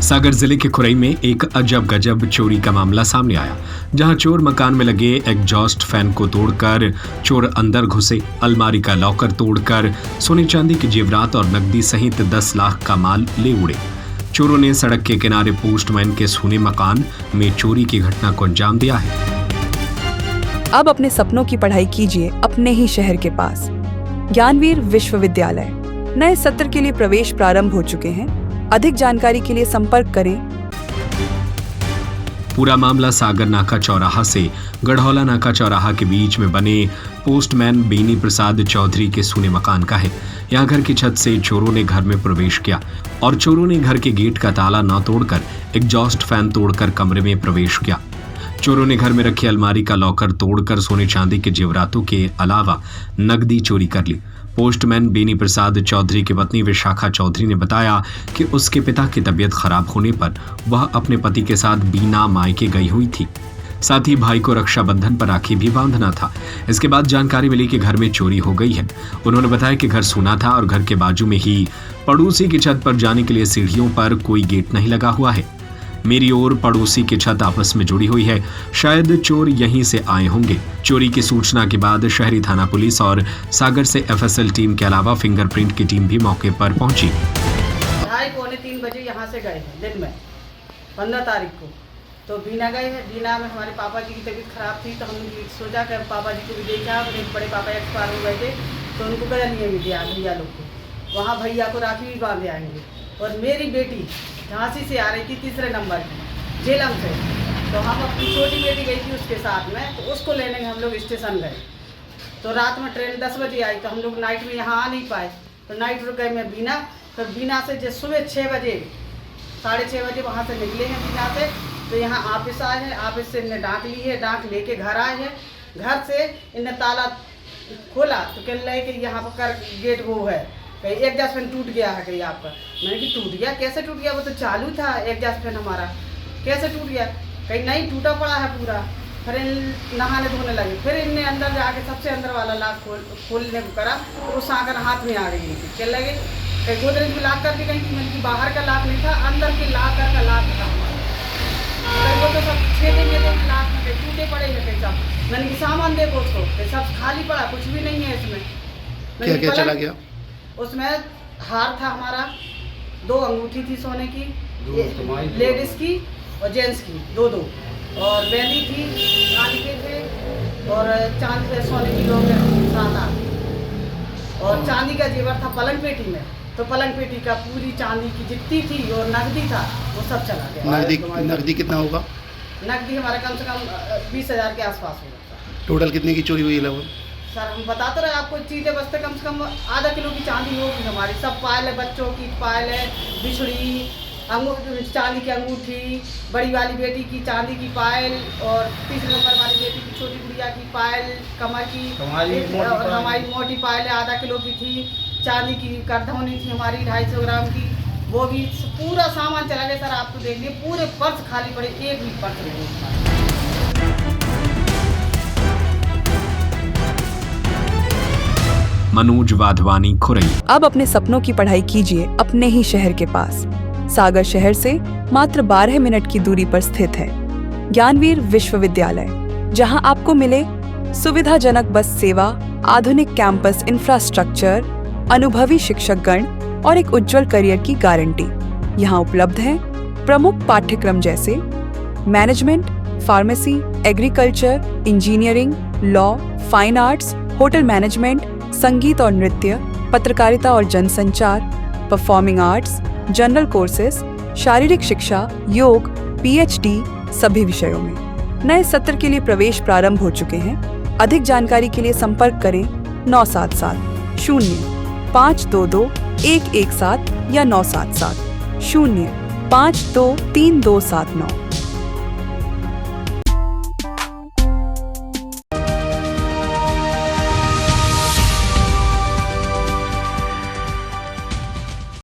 सागर जिले के खुरई में एक अजब गजब चोरी का मामला सामने आया, जहां चोर मकान में लगे एग्जॉस्ट फैन को तोड़कर चोर अंदर घुसे, अलमारी का लॉकर तोड़कर सोने चांदी के जेवरात और नकदी सहित 10 लाख का माल ले उड़े। चोरों ने सड़क के किनारे पोस्टमैन के सूने मकान में चोरी की घटना को अंजाम दिया है। अब अपने सपनों की पढ़ाई कीजिए अपने ही शहर के पास। ज्ञानवीर विश्वविद्यालय नए सत्र के लिए प्रवेश प्रारंभ हो चुके हैं। अधिक जानकारी के लिए संपर्क करें। पूरा मामला सागर नाका चौराहा से गढ़ौला नाका चौराहा के बीच में बने पोस्टमैन बेनी प्रसाद चौधरी के सूने मकान का है। यहाँ घर की छत से चोरों ने घर में प्रवेश किया और चोरों ने घर के गेट का ताला न तोड़कर एग्जॉस्ट फैन तोड़कर कमरे में प्रवेश किया। चोरों ने घर में रखी अलमारी का लॉकर तोड़कर सोने चांदी के जेवरातों के अलावा नकदी चोरी कर ली। पोस्टमैन बेनी प्रसाद चौधरी की पत्नी विशाखा चौधरी ने बताया कि उसके पिता की तबीयत खराब होने पर वह अपने पति के साथ बीना मायके गई हुई थी। साथ ही भाई को रक्षाबंधन पर राखी भी बांधना था। इसके बाद जानकारी मिली कि घर में चोरी हो गई है। उन्होंने बताया कि घर सूना था और घर के बाजू में ही पड़ोसी की छत पर जाने के लिए सीढ़ियों पर कोई गेट नहीं लगा हुआ है। मेरी ओर पड़ोसी की छत आपस में जुड़ी हुई है, शायद चोर यहीं से आए होंगे। चोरी की सूचना के बाद शहरी थाना पुलिस और सागर से एफएसएल टीम के अलावा फिंगरप्रिंट की टीम भी मौके पर पहुंची। 2:30-3 बजे यहाँ से गए हैं दिन में 15 तारीख को। तो बीना गए हैं। बीना में हमारे पापा जी की तबीयत खराब थी, तो हमने सोचा कि पापा जी को भी देखा। मेरे बड़े पापा एक्सपायर हो गए थे, तो उनको गया नहीं है दिया भैया लोग को। वहाँ भैया को राखी भी बांधे आएंगे। और मेरी बेटी झांसी से आ रही थी 3रे नंबर की झेलम से, तो हम अपनी छोटी बेटी गई थी उसके साथ में, तो उसको लेने हम लोग स्टेशन गए। तो रात में ट्रेन 10 बजे आई, तो हम लोग नाइट में यहाँ आ नहीं पाए, तो नाइट रुक गए मैं बीना। फिर बीना से जो सुबह 6 बजे 6:30 बजे वहाँ से निकले हैं बीना से, तो यहाँ ऑफिस आए हैं। ऑफिस से इन्हें डाक ली है, डाक लेके घर आए हैं। घर से इन्हें ताला खोला तो कह रहे कि यहाँ पर गेट वो है, कहीं एग्जॉस्ट फैन टूट गया है कहीं आपका। मैंने कि टूट गया, कैसे टूट गया? वो तो चालू था एग्जॉस्ट फैन हमारा, कैसे टूट गया? कहीं नहीं, टूटा पड़ा है पूरा। फिर नहाने धोने लगे। फिर इनने अंदर जाके सबसे अंदर वाला लॉक खोलने को करा, तो उस आकर हाथ में आ गई थी। क्या लगे कहीं गोदरेज में लॉक करके गई थी। मैंने कि बाहर का लॉक नहीं था, अंदर के लॉकर का लॉक था हमारा। वो तो सब छेदे में लॉक में टूटे पड़े हैं कहीं सब। मैंने कि सामान देखो उसको, सब खाली पड़ा, कुछ भी नहीं है इसमें। क्या क्या चला गया? उसमें हार था हमारा, 2 अंगूठी थी सोने की, लेडीज की और जेंट्स की 2-2, और बेली थी चांदी के थे, और चांदी के सोने की 7-8, और चांदी का जेवर था पलंग पेटी में। तो पलंग पेटी का पूरी चांदी की जितनी थी और नकदी था वो सब चला गया। नकदी कितना होगा? नकदी हमारा कम से कम 20,000 के आसपास होगा। टोटल कितने की चोरी हुई है लगभग? सर हम बताते रहे आपको, चीज़ें बचते कम से कम आधा किलो की चांदी होगी हमारी। सब पायल है, बच्चों की पायल है, बिछड़ी, चांदी की अंगूठी, बड़ी वाली बेटी की चांदी की पायल, और 3 नंबर वाली बेटी की छोटी गुड़िया की पायल कमर की, और हमारी मोटी पायल है आधा किलो की थी। चांदी की करधौनी थी हमारी 250 ग्राम की, वो भी पूरा सामान चला गया। सर आप तो देख लीजिए, पूरे पर्स खाली पड़े, एक भी पर्स नहीं। मनोज वाधवानी, खुरई। अब अपने सपनों की पढ़ाई कीजिए अपने ही शहर के पास। सागर शहर से मात्र 12 मिनट की दूरी पर स्थित है ज्ञानवीर विश्वविद्यालय, जहां आपको मिले सुविधाजनक बस सेवा, आधुनिक कैंपस इंफ्रास्ट्रक्चर, अनुभवी शिक्षकगण और एक उज्जवल करियर की गारंटी। यहाँ उपलब्ध है प्रमुख पाठ्यक्रम जैसे management, pharmacy, agriculture, engineering, law, fine arts, hotel management, संगीत और नृत्य, पत्रकारिता और जनसंचार, परफॉर्मिंग आर्ट्स, जनरल कोर्सेज, शारीरिक शिक्षा, योग, पीएचडी सभी विषयों में। नए सत्र के लिए प्रवेश प्रारंभ हो चुके हैं। अधिक जानकारी के लिए संपर्क करें 977 0 522 117 या 977 0 523 279।